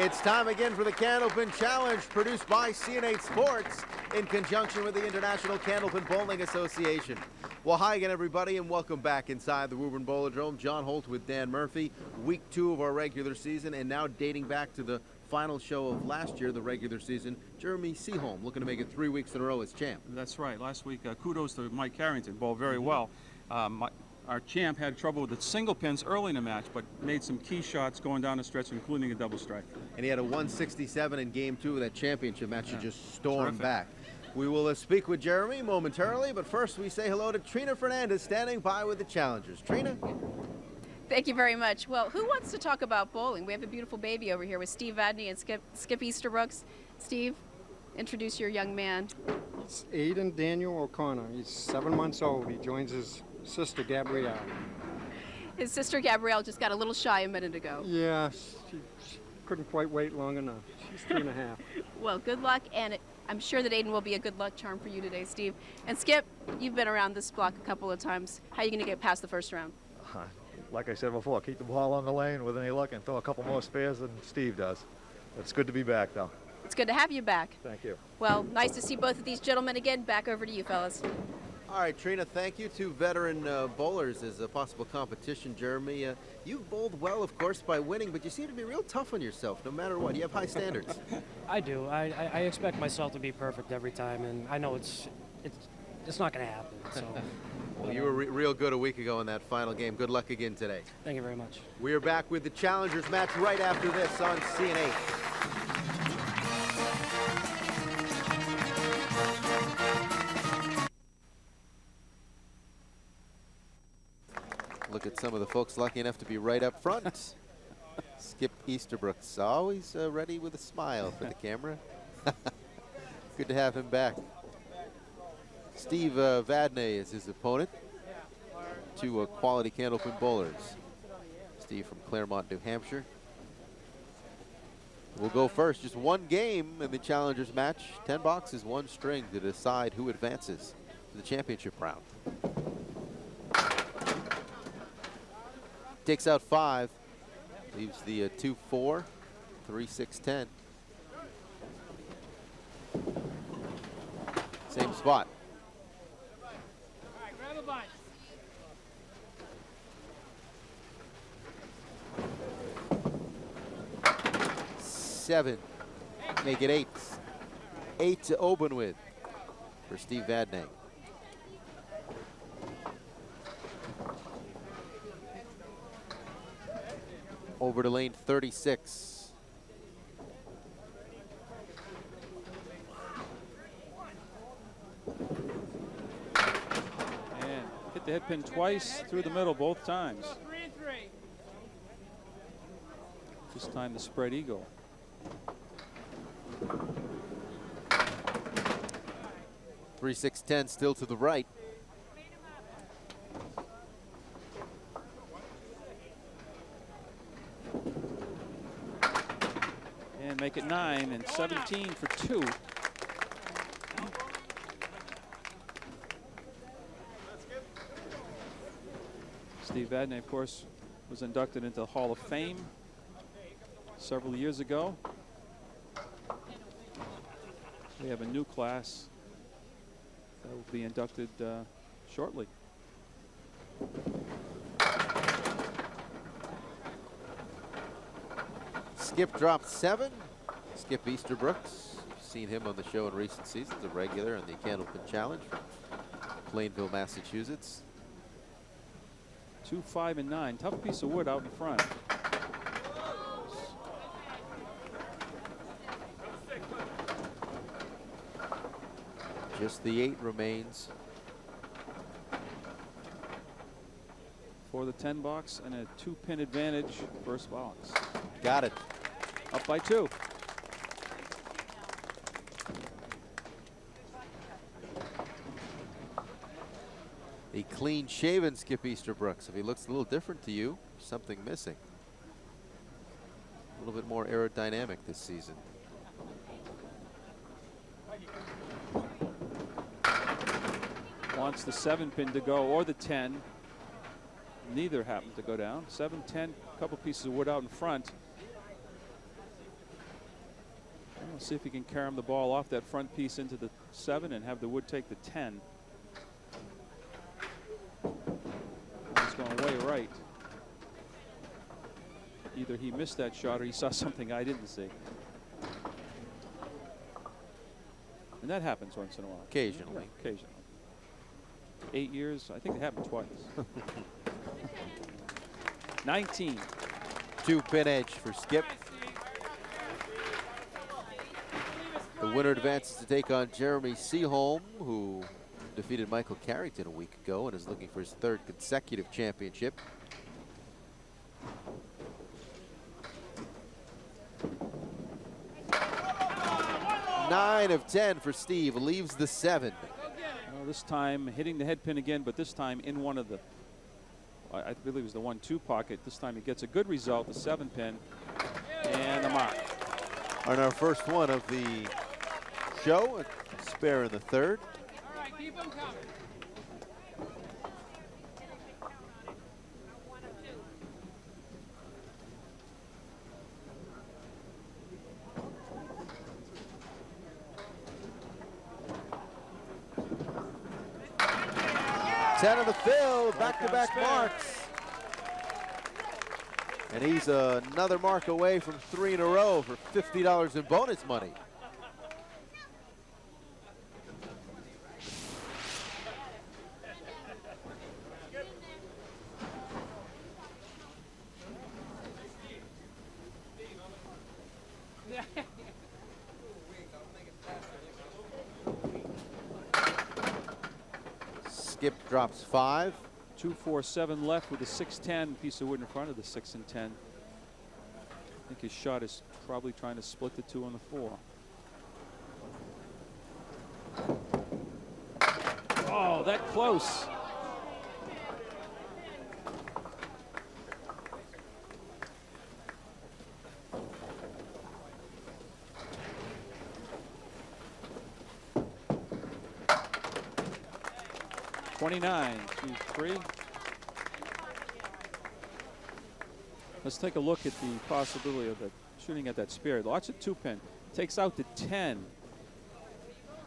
It's time again for the Candlepin Challenge, produced by CN8 Sports in conjunction with the International Candlepin Bowling Association. Well, hi again, everybody, and welcome back inside the Woburn Bowlerdrome. John Holt with Dan Murphy. Week 2 of our regular season, and now dating back to the final show of last year, the regular season, Jeremy Seaholm looking to make it 3 weeks in a row as champ. That's right. Last week, kudos to Mike Carrington, bowled very well. Our champ had trouble with the single pins early in the match, but made some key shots going down the stretch, including a double strike. And he had a 167 in game 2 of that championship match. He just stormed Terrific. back. We will speak with Jeremy momentarily, but first we say hello to Trina Fernandez standing by with the challengers. Trina? Thank you very much. Well, who wants to talk about bowling? We have a beautiful baby over here with Steve Vadney and Skip Easterbrooks. Steve, introduce your young man. It's Aiden Daniel O'Connor. He's 7 months old. He joins his sister, Gabrielle. His sister Gabrielle just got a little shy a minute ago. Yeah, she couldn't quite wait long enough. She's 2.5. Well, good luck, and I'm sure that Aiden will be a good luck charm for you today, Steve. And Skip, you've been around this block a couple of times. How are you going to get past the first round? Like I said before, keep the ball on the lane with any luck and throw a couple more spares than Steve does. It's good to be back, though. It's good to have you back. Thank you. Well, nice to see both of these gentlemen again. Back over to you, fellas. All right, Trina, thank you. Two veteran bowlers as a possible competition. Jeremy, you've bowled well, of course, by winning, but you seem to be real tough on yourself no matter what. You have high standards. I do. I expect myself to be perfect every time, and I know it's not going to happen. So. Well, you were real good a week ago in that final game. Good luck again today. Thank you very much. We are back with the Challengers match right after this on CN8. Look at some of the folks lucky enough to be right up front. Skip Easterbrooks, always ready with a smile for the camera. Good to have him back. Steve Vadney is his opponent. Two quality Candlepin bowlers. Steve from Claremont, New Hampshire. We'll go first. Just one game in the Challengers match. 10 boxes, one string to decide who advances to the championship round. Takes out 5, leaves the 2-4, 3-6-10. Same spot. All right, grab a bunch. Seven, make it 8. 8 to open with for Steve Vadney. Over to lane 36. And hit the head pin twice through the middle both times. 3 and 3. This time the spread eagle. Three, 6, 10 still to the right. And make it 9 and 17 for 2. Steve Vadney, of course, was inducted into the Hall of Fame several years ago. We have a new class that will be inducted shortly. Skip dropped 7. Skip Easterbrooks. You've seen him on the show in recent seasons, a regular on the Candlepin Challenge from Plainville, Massachusetts. 2, 5, and 9. Tough piece of wood out in front. Just the 8 remains. For the 10 box and a 2-pin advantage first box. Got it. Up by 2. The clean-shaven Skip Easterbrooks. If he looks a little different to you, something missing. A little bit more aerodynamic this season. Wants the 7-pin to go or the 10. Neither happened to go down. 7, 10, a couple pieces of wood out in front. See if he can carom the ball off that front piece into the 7 and have the wood take the 10. He's going way right. Either he missed that shot or he saw something I didn't see. And that happens once in a while. Occasionally. Yeah, occasionally. 8 years, I think it happened twice. 19. 2-pin edge for Skip. The winner advances to take on Jeremy Seaholm, who defeated Michael Carrington a week ago and is looking for his 3rd consecutive championship. Nine of 10 for Steve, leaves the 7. Well, this time hitting the head pin again, but this time in one of the, I believe it was the 1-2 pocket. This time he gets a good result, the 7-pin, and a mark. On our first one of the show, a spare in the 3rd. All right, keep them coming. Ten of the fill, back-to-back marks. And he's another mark away from 3 in a row for $50 in bonus money. Skip drops 5. 2-4-7 left with a 6-10 piece of wood in front of the 6 and 10. I think his shot is probably trying to split the 2 on the 4. Oh, that close. (29-3). Let's take a look at the possibility of the shooting at that spare. Lots of 2-pin. Takes out the 10.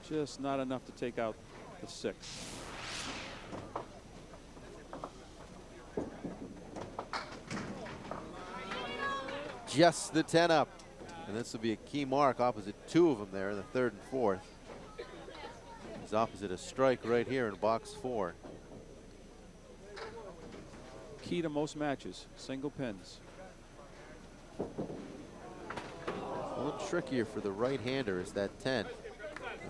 Just not enough to take out the 6. Just the 10 up. And this will be a key mark opposite 2 of them there in the 3rd and 4th. He's opposite a strike right here in box 4. Key to most matches, single pins. A little trickier for the right-hander is that 10.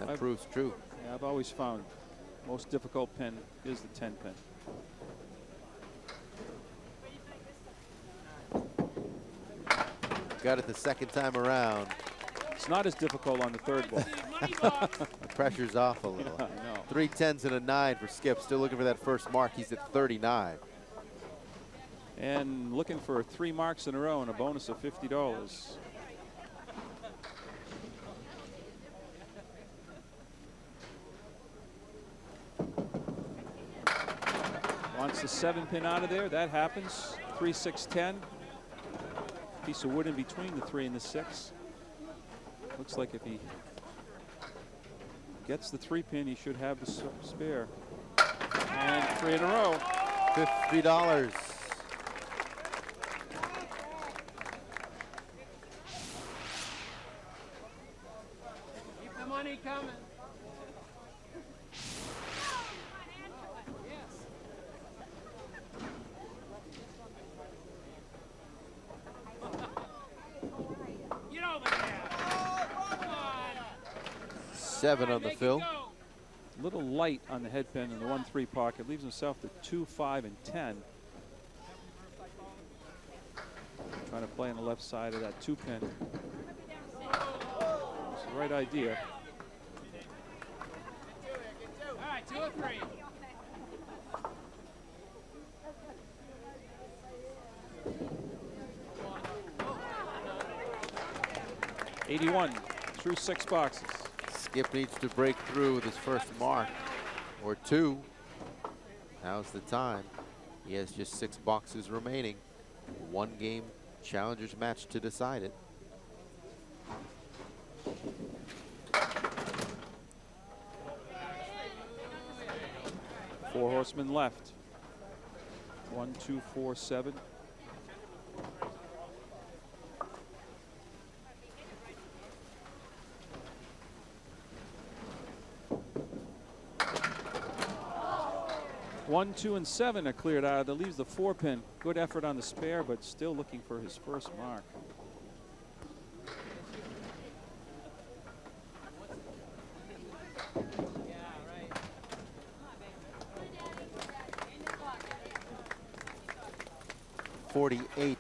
That proves true. Yeah, I've always found most difficult pin is the 10 pin. Got it the 2nd time around. It's not as difficult on the 3rd ball. The pressure's off a little. Yeah, I know. 3 10s and a 9 for Skip. Still looking for that first mark. He's at 39. And looking for 3 marks in a row and a bonus of $50. Wants the 7-pin out of there. That happens. 3, 6, 10. Piece of wood in between the 3 and the 6. Looks like if he gets the 3-pin, he should have the spare. And 3 in a row. $50. Keep the money coming. Get over there. Come on. 7 on the fill. A little light on the head pin in the 1-3 pocket. Leaves himself to 2, 5, and 10. Trying to play on the left side of that 2-pin. It's the right idea. All right, 2 or 3. $81 through 6 boxes. Skip needs to break through with his first mark or 2. Now's the time. He has just 6 boxes remaining. 1 game challengers match to decide it. Four horsemen left. 1, 2, 4, 7. One, 2, and 7 are cleared out. That leaves the 4-pin. Good effort on the spare, but still looking for his first mark. .48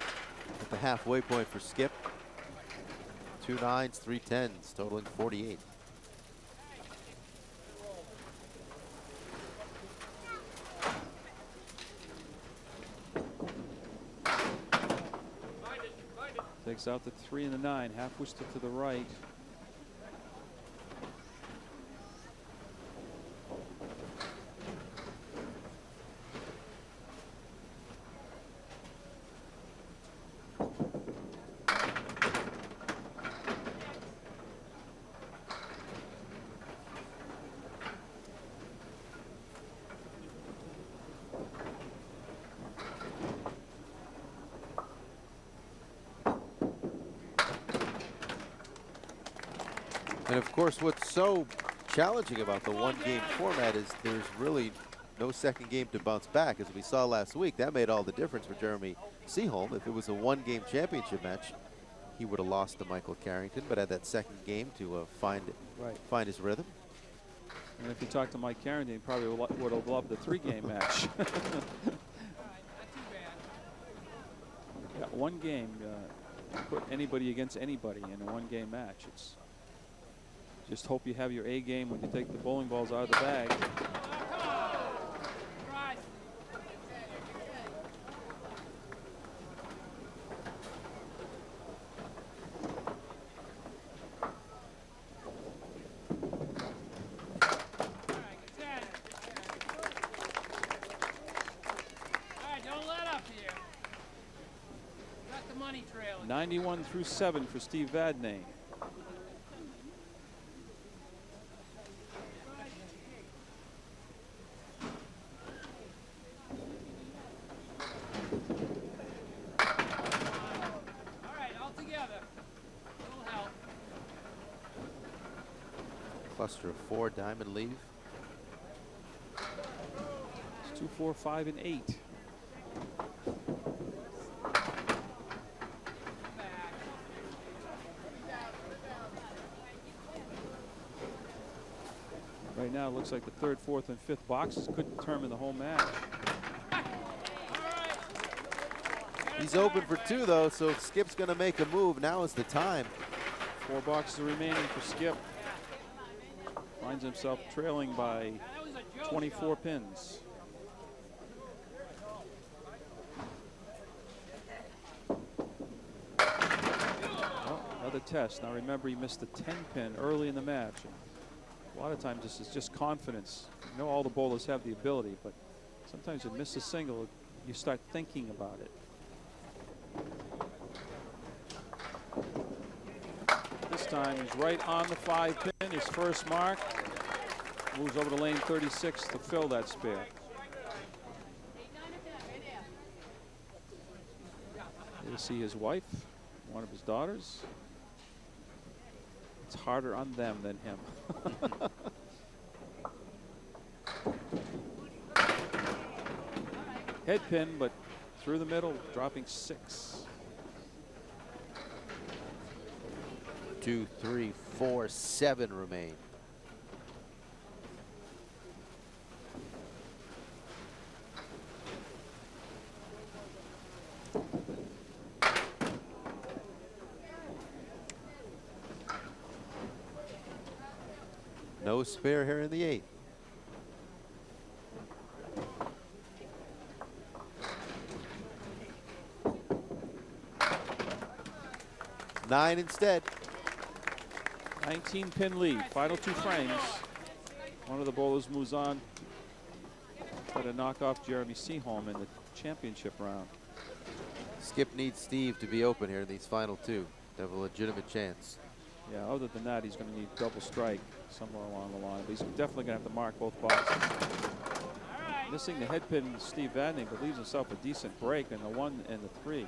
at the halfway point for Skip. 2 9s, 3 10s, totaling 48. Takes out the 3 and the 9, half twisted to the right. And of course, what's so challenging about the one-game format is there's really no second game to bounce back. As we saw last week, that made all the difference for Jeremy Seaholm. If it was a one-game championship match, he would have lost to Michael Carrington, but had that second game to find his rhythm. And if you talk to Mike Carrington, he probably would have loved the 3-game match. Yeah, one game, put anybody against anybody in a one-game match. It's just hope you have your A game when you take the bowling balls out of the bag. Don't let up here. Got the money trailing. 91 through 7 for Steve Vadney. Cluster of 4, diamond leave. It's 2, 4, 5, and 8. Right now, it looks like the 3rd, 4th, and 5th boxes could determine the whole match. He's open for 2, though, so if Skip's going to make a move, now is the time. 4 boxes remaining for Skip. Finds himself trailing by 24 pins. Well, another test. Now remember, he missed the 10-pin early in the match. And a lot of times this is just confidence. You know, all the bowlers have the ability, but sometimes you miss a single, you start thinking about it. This time he's right on the 5-pin, his first mark. Moves over to lane 36 to fill that spare. Here to see his wife, one of his daughters. It's harder on them than him. Head pin, but through the middle, dropping 6. 2, 3, 4, 7 remain. No spare here in the 8th. Nine instead. 19-pin lead, final 2 frames. One of the bowlers moves on. Try to knock off Jeremy Seaholm in the championship round. Skip needs Steve to be open here in these final 2 to have a legitimate chance. Yeah, other than that, he's going to need double strike somewhere along the line. But he's definitely going to have to mark both boxes. Missing the head pin, Steve Vadney, but leaves himself a decent break in the 1 and the 3.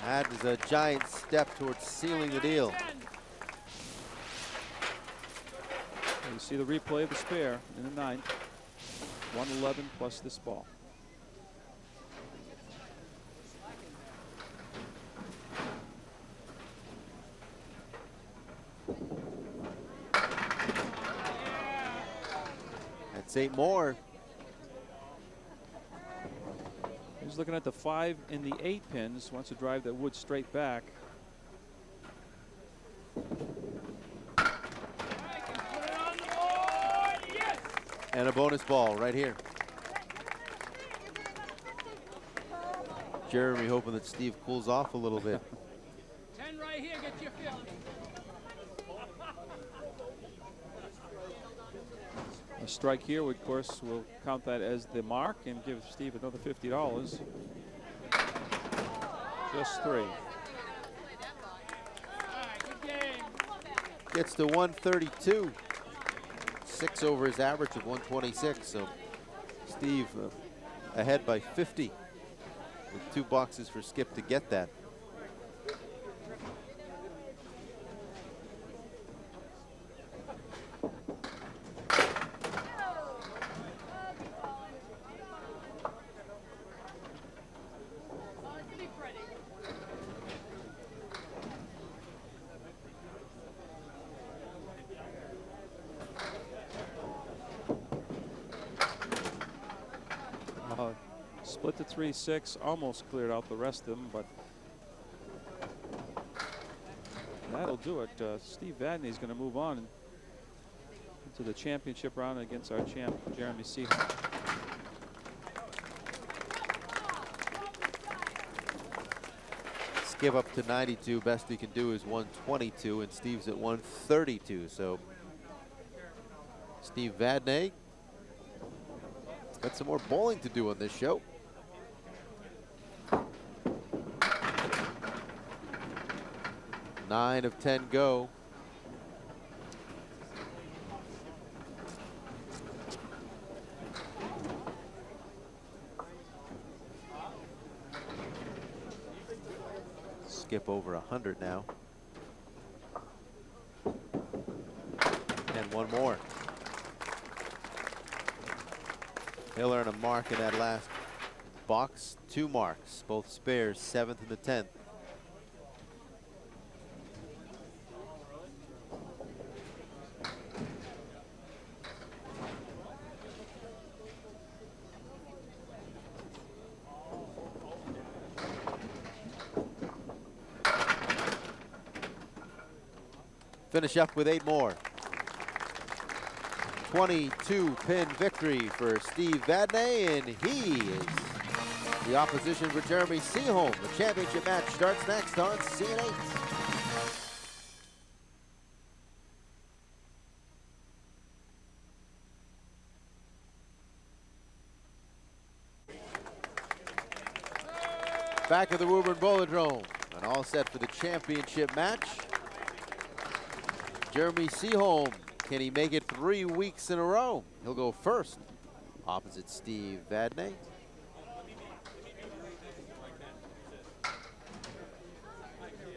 That is a giant step towards sealing the deal. And you see the replay of the spare in the 9th. 111 plus this ball. That's 8 more. He's looking at the 5 and the 8 pins. Wants to drive that wood straight back. And a bonus ball right here. Jeremy hoping that Steve cools off a little bit. 10 right here, get your 50. A strike here, of course, will count that as the mark and give Steve another $50. Just 3. Gets to 132. 6 over his average of 126. So Steve ahead by 50 with 2 boxes for Skip to get that. Split to 3-6, almost cleared out the rest of them, but that'll do it. Steve Vadney is going to move on into the championship round against our champ, Jeremy Seaholm. Skip up to 92. Best he can do is 122, and Steve's at 132. So Steve Vadney got some more bowling to do on this show. Nine of 10 go. Skip over 100 now. And one more. He'll earn a mark in that last box. 2 marks, both spares, 7th and the 10th. Finish up with 8 more. 22-pin victory for Steve Vadney, and he is the opposition for Jeremy Seaholm. The championship match starts next on CN8. Back at the Woburn Bowlodrome, and all set for the championship match. Jeremy Seaholm, can he make it 3 weeks in a row? He'll go first, opposite Steve Vadney.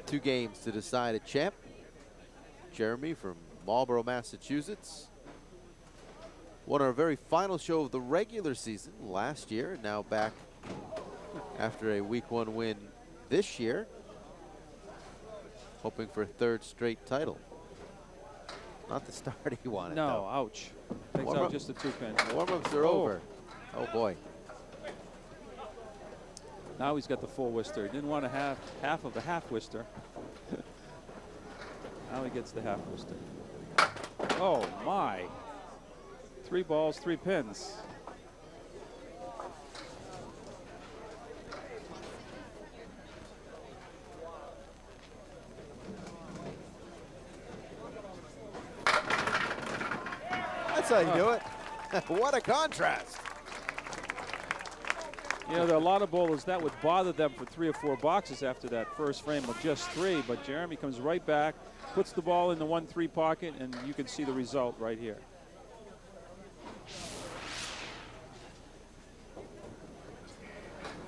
Two games to decide a champ. Jeremy from Marlborough, Massachusetts. Won our very final show of the regular season last year, now back after a week 1 win this year, hoping for a 3rd straight title. Not the start he wanted. No, though. ouch. Takes out just the 2-pin. Warm-ups are over. Oh boy. Now he's got the full Worcester. He didn't want to have half of the half Worcester. Now he gets the half Worcester. Oh my. 3 balls, 3 pins. That's That's how you do it. What a contrast. You know, there are a lot of bowlers that would bother them for 3 or 4 boxes after that first frame of just 3, but Jeremy comes right back, puts the ball in the 1-3 pocket, and you can see the result right here.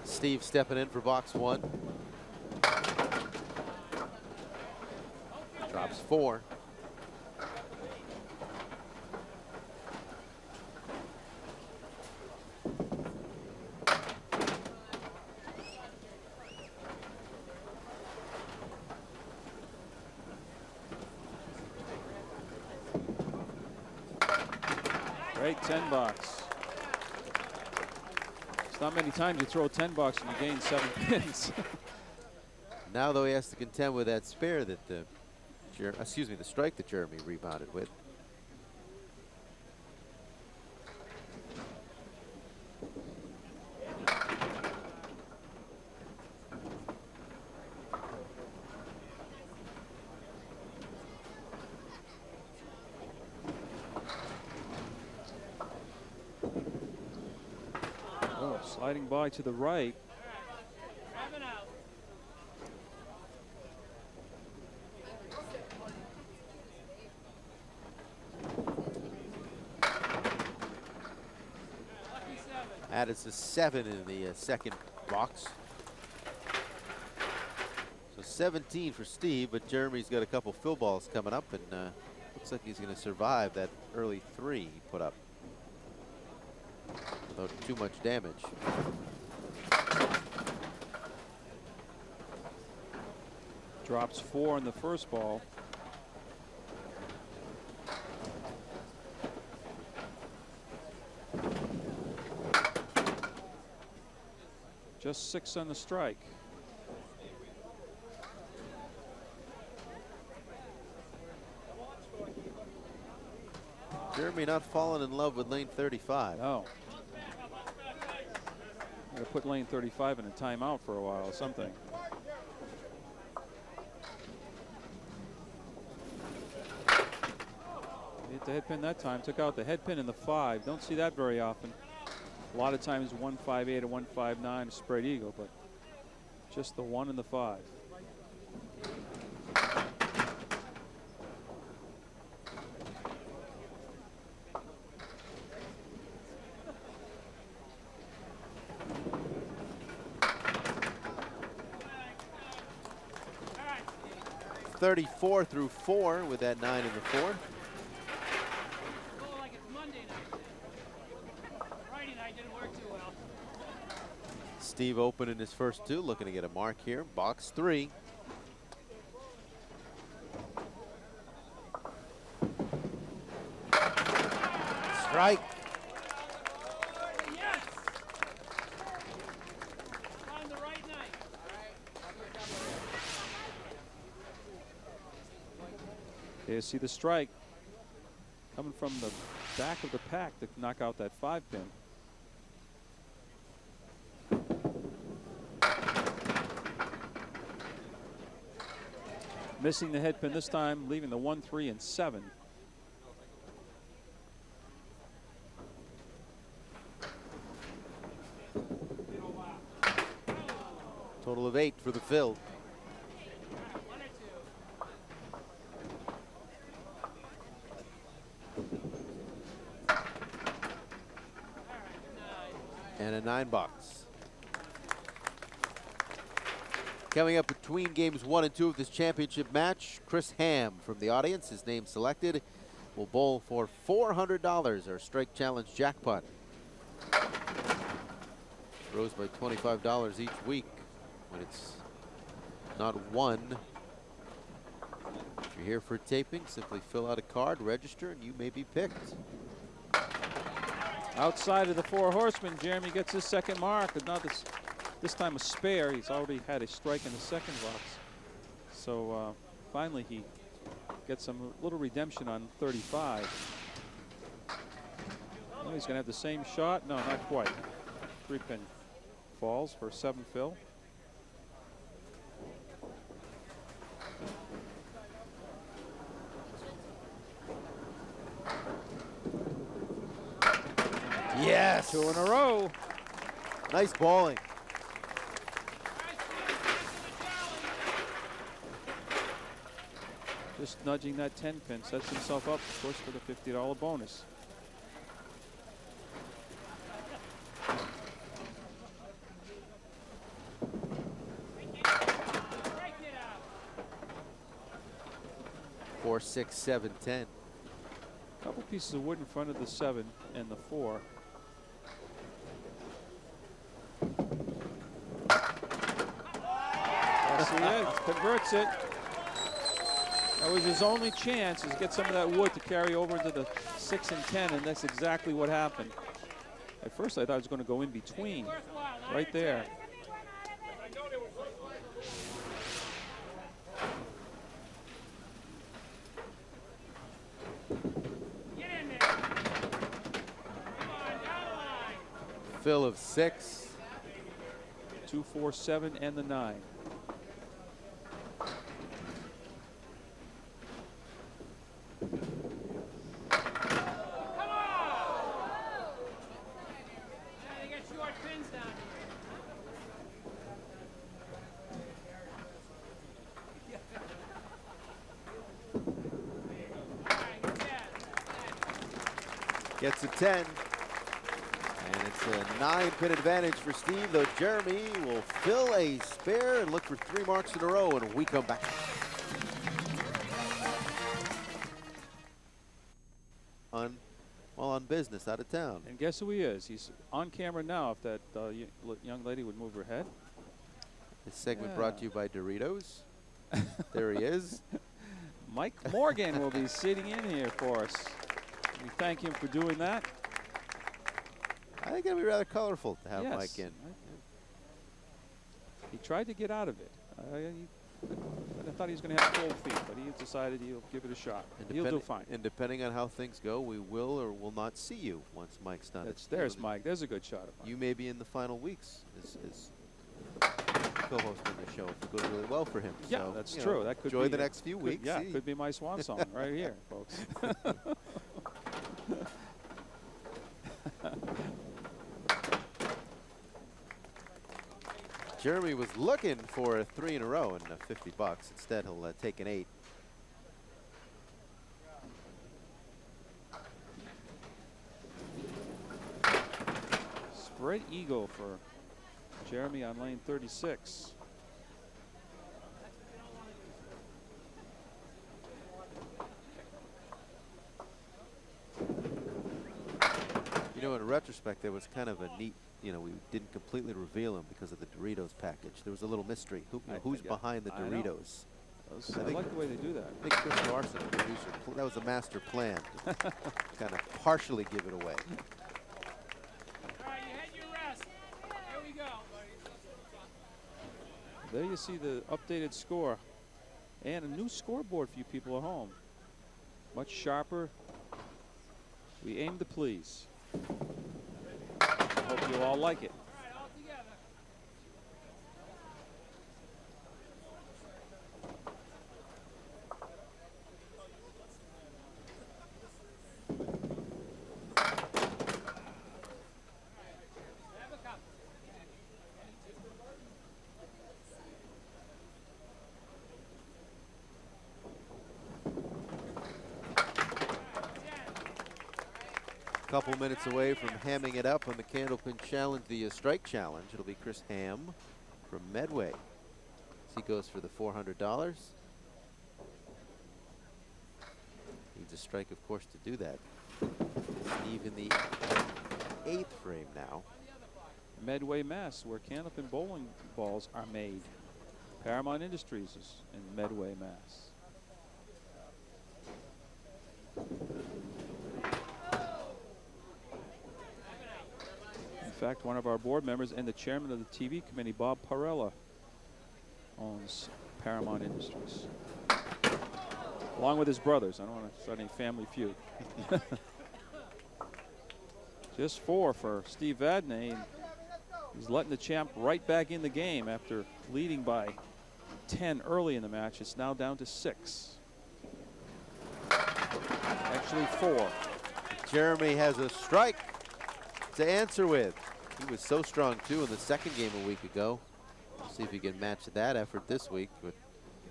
Steve stepping in for box 1. Drops 4. Great 10 box. It's not many times you throw 10 box and you gain 7 pins. Now, though, he has to contend with that spare that the strike that Jeremy rebounded with. Oh, sliding by to the right. That is a 7 in the second box. So 17 for Steve, but Jeremy's got a couple fill balls coming up, and looks like he's going to survive that early 3 he put up without too much damage. Drops 4 on the first ball. Just 6 on the strike. Jeremy not falling in love with lane 35. No. Gotta put lane 35 in a timeout for a while or something. Hit the head pin that time. Took out the head pin in the 5. Don't see that very often. A lot of times 158 or 159 a spread eagle, but just the 1 and the 5. .34 through 4 with that 9 in the 4. Steve open in his first 2, looking to get a mark here. Box 3. Strike. Yes. On the right night. There you see the strike coming from the back of the pack to knock out that 5 pin. Missing the head pin this time, leaving the 1, 3, and 7. Total of 8 for the fill. And a 9 box. Coming up between games 1 and 2 of this championship match, Chris Ham from the audience, his name selected, will bowl for $400, our strike challenge jackpot. Grows by $25 each week when it's not won. If you're here for taping, simply fill out a card, register, and you may be picked. Outside of the 4 horsemen, Jeremy gets his second mark. But not this time a spare. He's already had a strike in the second box. So finally he gets some little redemption on 35. Well, he's going to have the same shot. No, not quite. 3 pin falls for 7 fill. Yes. 2 in a row. Nice bowling. Just nudging that 10 pin sets himself up, of course, for the $50 bonus. Four, 6, 7, 10. A couple pieces of wood in front of the 7 and the 4. See it, converts it. That was his only chance, is get some of that wood to carry over into the 6 and 10, and that's exactly what happened. At first I thought it was going to go in between, right there. Fill of 6. 2, 4, 7, and the 9. Gets a 10. And it's a 9-pin advantage for Steve, though Jeremy will fill a spare and look for 3 marks in a row, and we come back. On business out of town. And guess who he is? He's on camera now, if that young lady would move her head. This segment brought to you by Doritos. There he is. Mike Morgan will be sitting in here for us. We thank him for doing that. I think it'll be rather colorful to have Yes. Mike in. He tried to get out of it. I thought he was going to have cold feet, but he decided he'll give it a shot. He'll do fine. And depending on how things go, we will or will not see you once Mike's done. There's Mike. There's a good shot of Mike. You may be in the final weeks as co-hosting the show if it goes really well for him. Yeah, so, that's you true. know, That could enjoy be the next few weeks. Yeah, could be my swan song right here, folks. Jeremy was looking for a 3 in a row and $50. Instead, he'll take an 8. Spread eagle for Jeremy on lane 36. You know, in retrospect, there was kind of a neat, we didn't completely reveal him because of the Doritos package. There was a little mystery. Who's behind the Doritos? I like the way they do that. I think Chris Larson, the producer, that was a master plan. Kind of partially give it away. All right, you had your rest. Here we go, buddy. There you see the updated score and a new scoreboard for you people at home. Much sharper. We aim to please. Hope you all like it. All right, all together. Have a cup. Couple minutes away from hamming it up on the Candlepin Challenge, the strike challenge. It'll be Chris Ham from Medway. As he goes for the $400. Needs a strike, of course, to do that. Steve in the 8th frame now. Medway, Mass, where Candlepin bowling balls are made. Paramount Industries is in Medway, Mass. In fact, one of our board members and the chairman of the TV committee, Bob Parella, owns Paramount Industries. Along with his brothers. I don't want to start any family feud. Just 4 for Steve Vadney. He's letting the champ right back in the game after leading by 10 early in the match. It's now down to 6. Actually 4. Jeremy has a strike. to answer with. He was so strong, too, in the second game a week ago. We'll see if he can match that effort this week. But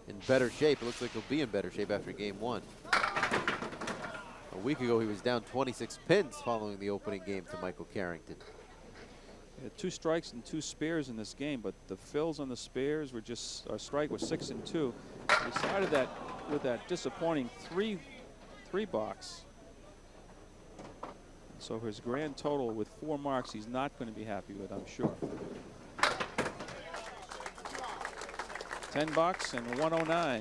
in better shape. It looks like he'll be in better shape after game 1. A week ago, he was down 26 pins following the opening game to Michael Carrington. He had 2 strikes and 2 spares in this game, but the fills on the spares were just, our strike was 6 and 2. He started that with that disappointing three box. So his grand total with 4 marks, he's not going to be happy with, I'm sure. 10 bucks and 109.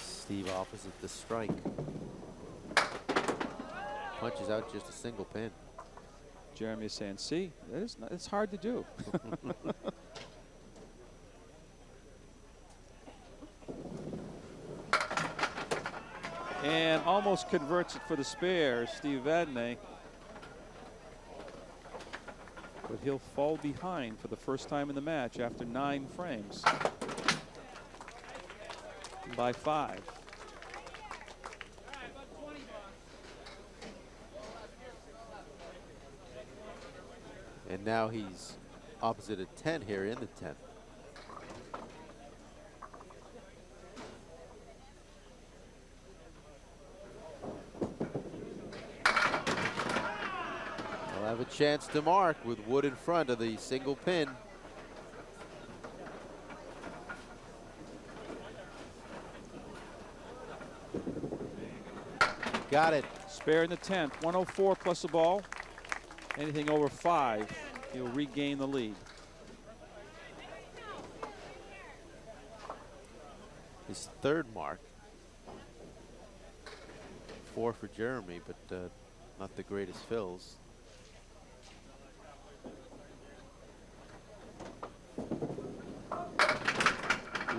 Steve opposite the strike. Punches out just a single pin. Jeremy is saying, see, it's hard to do. And almost converts it for the spare, Steve Vadney. But he'll fall behind for the first time in the match after 9 frames. By 5. And now he's opposite a 10 here in the 10th. He'll have a chance to mark with wood in front of the single pin. Got it. Spare in the 10th. 104 plus a ball. Anything over 5, he'll regain the lead. His 3rd mark. 4 for Jeremy, but not the greatest fills.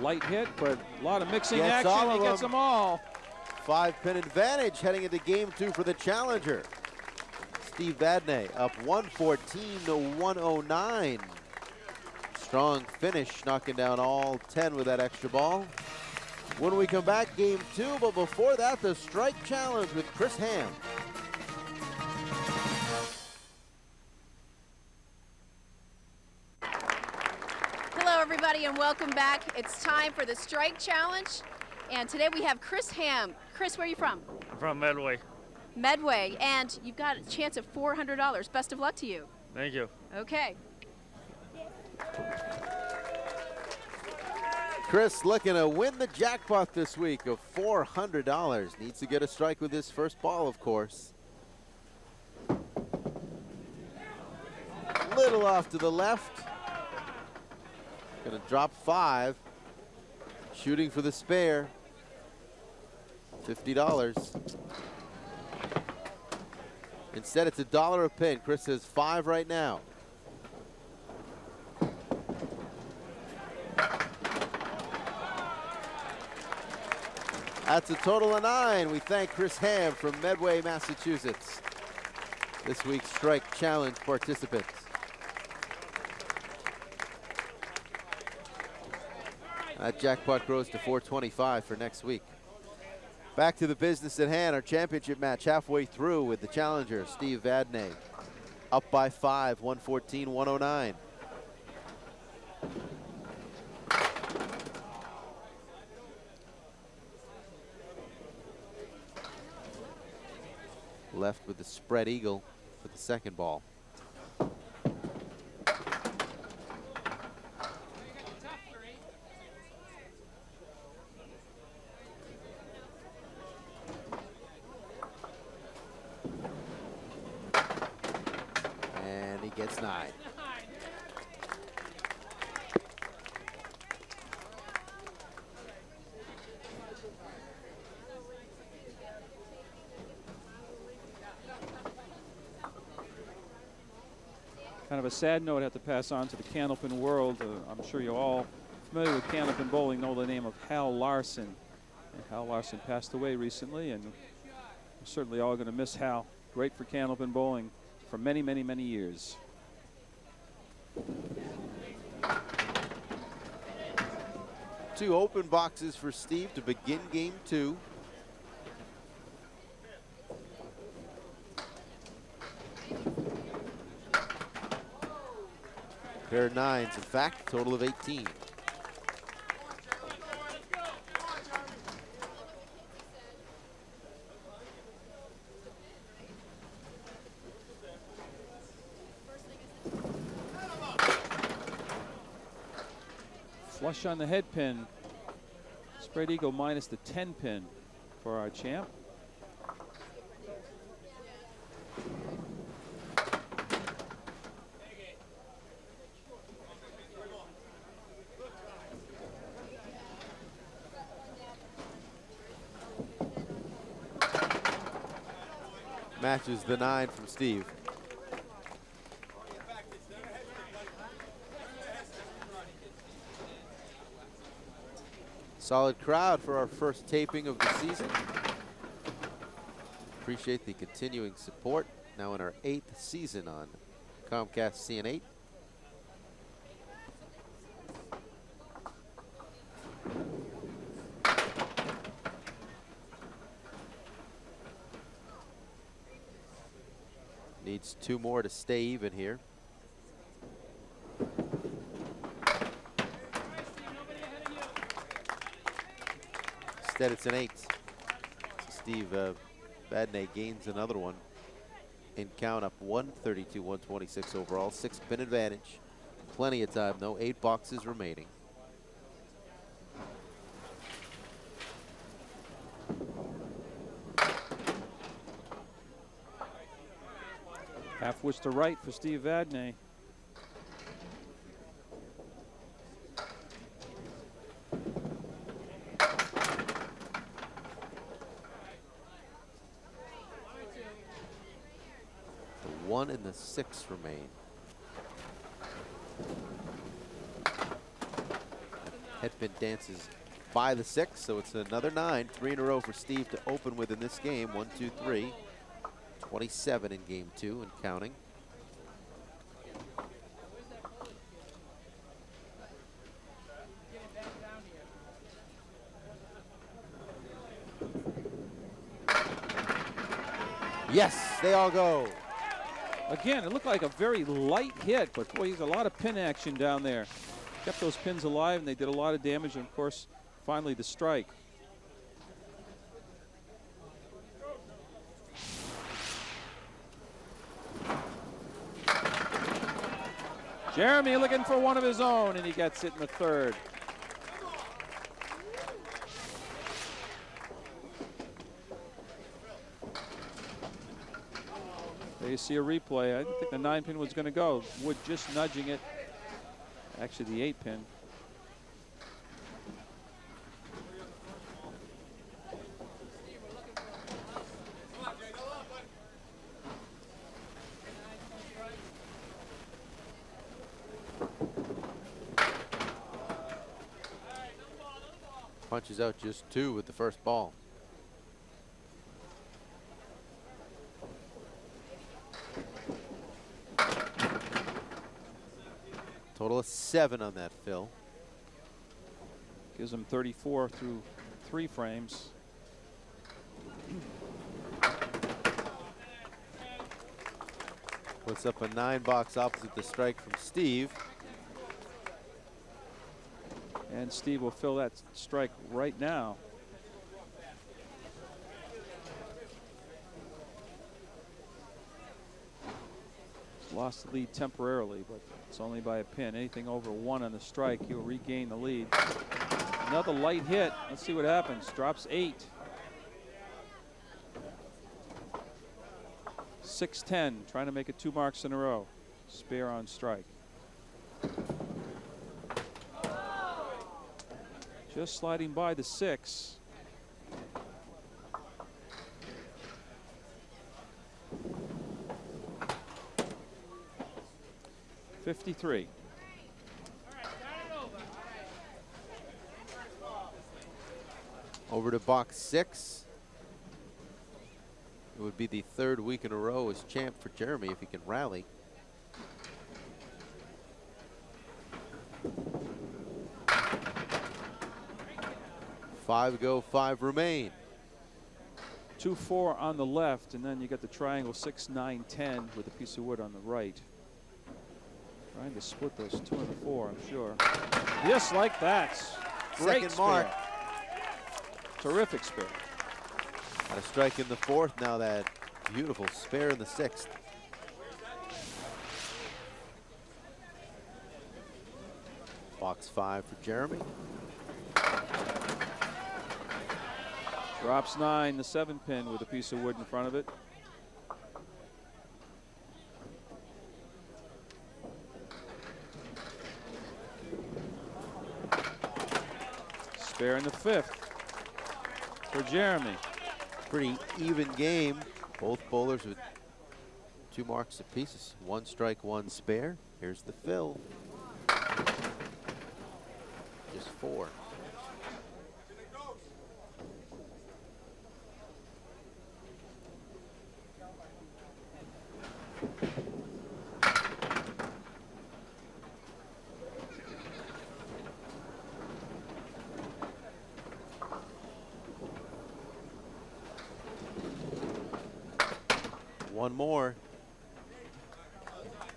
Light hit, but a lot of mixing Gets action. He gets them all. 5-pin advantage heading into game 2 for the challenger. Steve Vadney up 114 to 109. Strong finish, knocking down all 10 with that extra ball. When we come back, game 2, but before that, the strike challenge with Chris Ham. Hello, everybody, and welcome back. It's time for the strike challenge. And today we have Chris Ham. Chris, where are you from? I'm from Medway. Medway, and you've got a chance of $400. Best of luck to you. Thank you. Okay. Chris looking to win the jackpot this week of $400. Needs to get a strike with his first ball, of course. Little off to the left. Gonna drop 5. Shooting for the spare. $50. Instead, it's $1 a pin. Chris says 5 right now. That's a total of 9. We thank Chris Ham from Medway, Massachusetts. This week's strike challenge participants. That jackpot grows to $425 for next week. Back to the business at hand, our championship match halfway through with the challenger, Steve Vadney. Up by 5, 114, 109. Left with the spread eagle for the second ball. Gets 9. Kind of a sad note I have to pass on to the Candlepin world. I'm sure you're all familiar with Candlepin bowling, know the name of Hal Larson. And Hal Larson passed away recently, and we're certainly all going to miss Hal. Great for Candlepin bowling for many, many, many years. 2 open boxes for Steve to begin game 2. Pair of 9s, in fact, total of 18. Flush on the head pin. Spread eagle minus the 10 pin for our champ. Matches the 9 from Steve. Solid crowd for our first taping of the season. Appreciate the continuing support. Now in our 8th season on Comcast CN8. Needs 2 more to stay even here. Instead, it's an 8. Steve Vadney gains another one in count up 132, 126 overall. 6 pin advantage. Plenty of time though. 8 boxes remaining. Half witch to right for Steve Vadney. The 1 and the 6 remain. Headpin dances by the 6, so it's another 9. 3 in a row for Steve to open with in this game. 1, 2, 3. 27 in game 2 and counting. Yes, they all go. Again, it looked like a very light hit, but boy, there's a lot of pin action down there. Kept those pins alive, and they did a lot of damage, and of course, finally the strike. Jeremy looking for one of his own, and he gets it in the 3rd. There you see a replay. I didn't think the 9 pin was going to go. Wood just nudging it. Actually, the 8 pin. Punches out just 2 with the first ball. Total of 7 on that fill. Gives him 34 through 3 frames. Puts up a 9 box opposite the strike from Steve. And Steve will fill that strike right now. Lost the lead temporarily, but it's only by a pin. Anything over 1 on the strike, he'll regain the lead. Another light hit. Let's see what happens. Drops 8. 6-10, trying to make it 2 marks in a row. Spare on strike. Just sliding by the 6. $53. Over to box 6. It would be the 3rd week in a row as champ for Jeremy if he can rally. 5 go, 5 remain. 2-4 on the left, and then you got the triangle 6, 9, 10 with a piece of wood on the right. Trying to split those 2 and the 4, I'm sure. Just like that. Great Second spare. mark. Terrific spare. Got a strike in the 4th. Now that beautiful spare in the 6th. Box 5 for Jeremy. Drops 9, the 7-pin with a piece of wood in front of it. Spare in the 5th for Jeremy. Pretty even game. Both bowlers with 2 marks apiece. 1 strike, 1 spare. Here's the fill. Just 4. One more.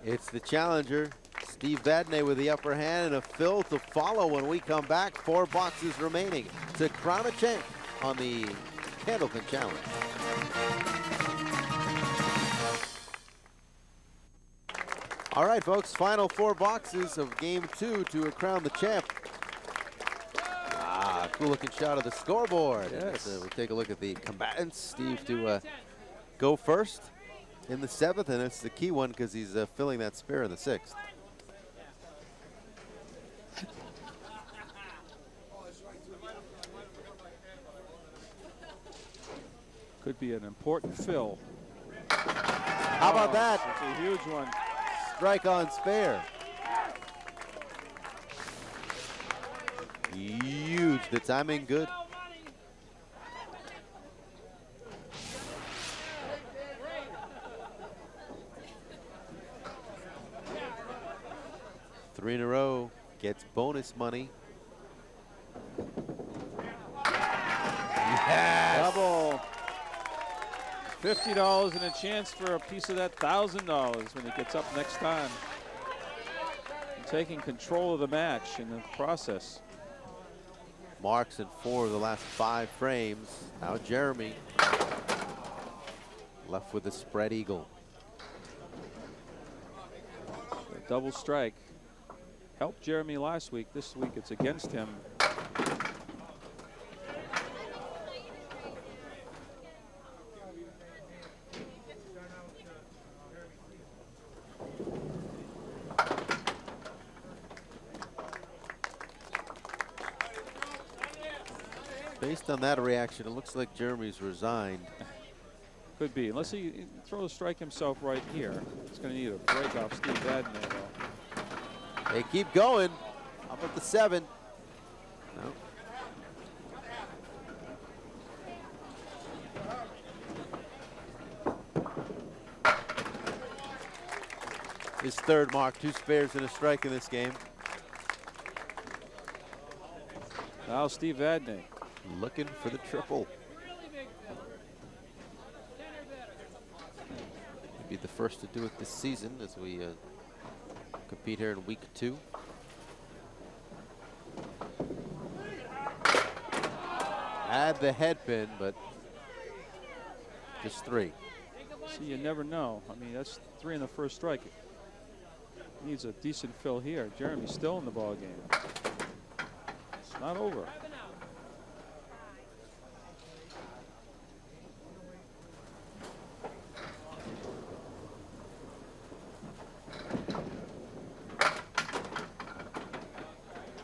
It's the challenger, Steve Vadney, with the upper hand, and a fill to follow when we come back. 4 boxes remaining to crown a champ on the Candlepin Challenge. All right, folks, final 4 boxes of game 2 to crown the champ. Cool looking shot of the scoreboard. Yes. We'll take a look at the combatants. Steve to go first in the 7th, and it's the key one because he's filling that spare in the 6th. Could be an important fill. How about that? It's a huge one. Strike on spare. Huge. The timing good. Three in a row. Gets bonus money. Yes. Double. $50 and a chance for a piece of that $1,000 when it gets up next time. And taking control of the match in the process. Marks in 4 of the last 5 frames. Now Jeremy left with the spread eagle. A double strike. Helped Jeremy last week. This week it's against him. Based on that reaction, it looks like Jeremy's resigned. Could be, unless he throws a strike himself right here. He's going to need a break off Steve Vadney, though. They keep going. How about the 7? No. His 3rd mark, 2 spares and a strike in this game. Now Steve Vadney. Looking for the triple. He'll be the first to do it this season as we compete here in week 2. Had the head pin, but just 3. See, you never know. I mean, that's 3 in the first strike. Needs a decent fill here. Jeremy's still in the ball game. It's not over.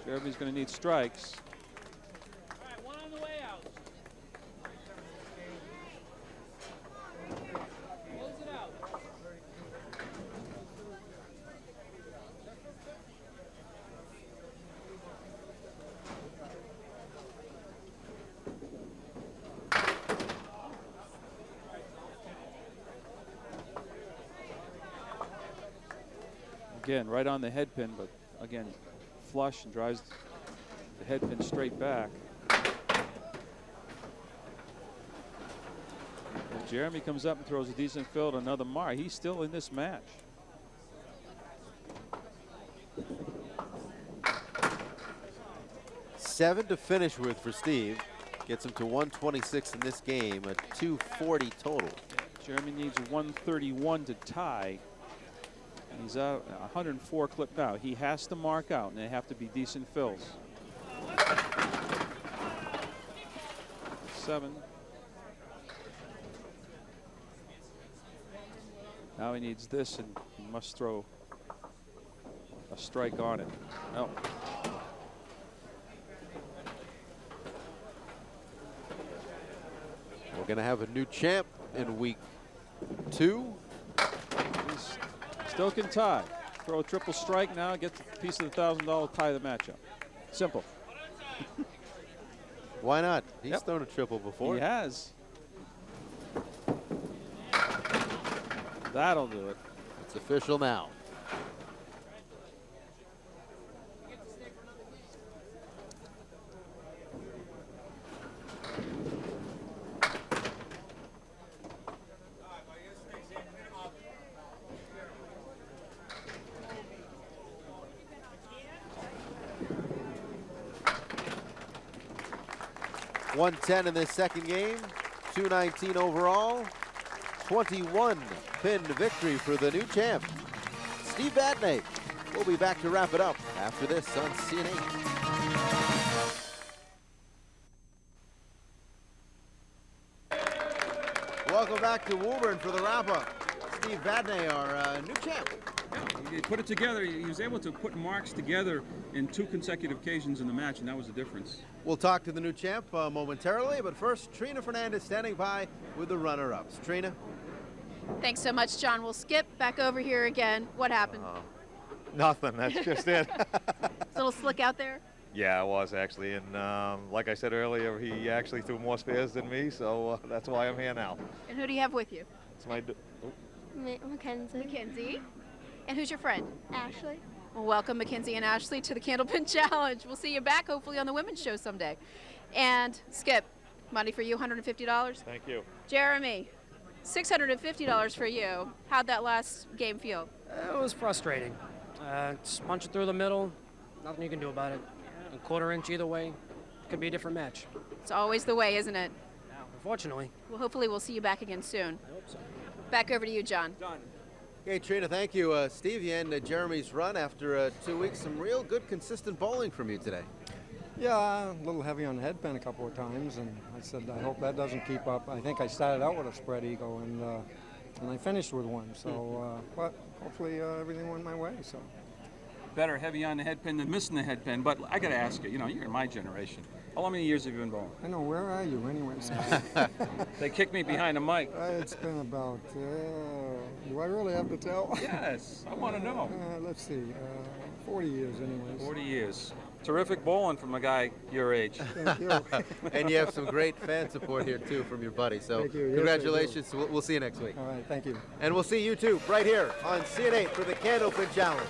Jeremy's going to need strikes. All right, one on the way out. Close it out. Again, right on the head pin, but again, flush and drives the head pin straight back. Jeremy comes up and throws a decent field, another mark. He's still in this match. Seven to finish with for Steve. Gets him to 126 in this game, a 240 total. Jeremy needs 131 to tie. And he's out 104 clip now. He has to mark out, and they have to be decent fills. 7. Now he needs this, and he must throw a strike on it. No. We're going to have a new champ in week 2. He's still can tie. Throw a triple strike now, get a piece of the $1,000, tie the matchup. Simple. Why not? He's thrown a triple before. He has. That'll do it. It's official now. .110 in this second game, 219 overall, 21 pin victory for the new champ, Steve Vadney. We'll be back to wrap it up after this on CNN. Welcome back to Woburn for the wrap-up. Steve Vadney, our new champ. Yeah, he put it together. He was able to put marks together in 2 consecutive occasions in the match, and that was the difference. We'll talk to the new champ momentarily, but first, Trina Fernandez standing by with the runner-ups. Trina? Thanks so much, John. We'll skip back over here again. What happened? Nothing. That's just it. A little slick out there? Yeah, it was actually. And like I said earlier, he actually threw more spares than me, so that's why I'm here now. And who do you have with you? It's my. Mackenzie. Mackenzie. And who's your friend? Ashley. Well, welcome, Mackenzie and Ashley, to the Candlepin Challenge. We'll see you back, hopefully, on the women's show someday. And Skip, money for you, $150. Thank you. Jeremy, $650 for you. How'd that last game feel? It was frustrating. Just punch it through the middle. Nothing you can do about it. A quarter inch either way. Could be a different match. It's always the way, isn't it? Unfortunately. Well, hopefully we'll see you back again soon. I hope so. Back over to you, John. Done. Okay, Trina, thank you. Steve, you end Jeremy's run after 2 weeks. Some real good, consistent bowling from you today. Yeah, a little heavy on the headpin a couple of times, and I said I hope that doesn't keep up. I think I started out with a spread eagle, and I finished with one. So, but hopefully everything went my way. So. Better heavy on the headpin than missing the headpin. But I got to ask you, you're in my generation. How many years have you been bowling? I know, where are you anyways? They kicked me behind the mic. It's been about, do I really have to tell? Yes, I want to know. Let's see, 40 years anyways. 40 years. Terrific bowling from a guy your age. Thank you. And you have some great fan support here, too, from your buddy. So Thank you. Yes, congratulations. We'll see you next week. All right, thank you. And we'll see you, too, right here on CNN8 for the Candlepin Challenge.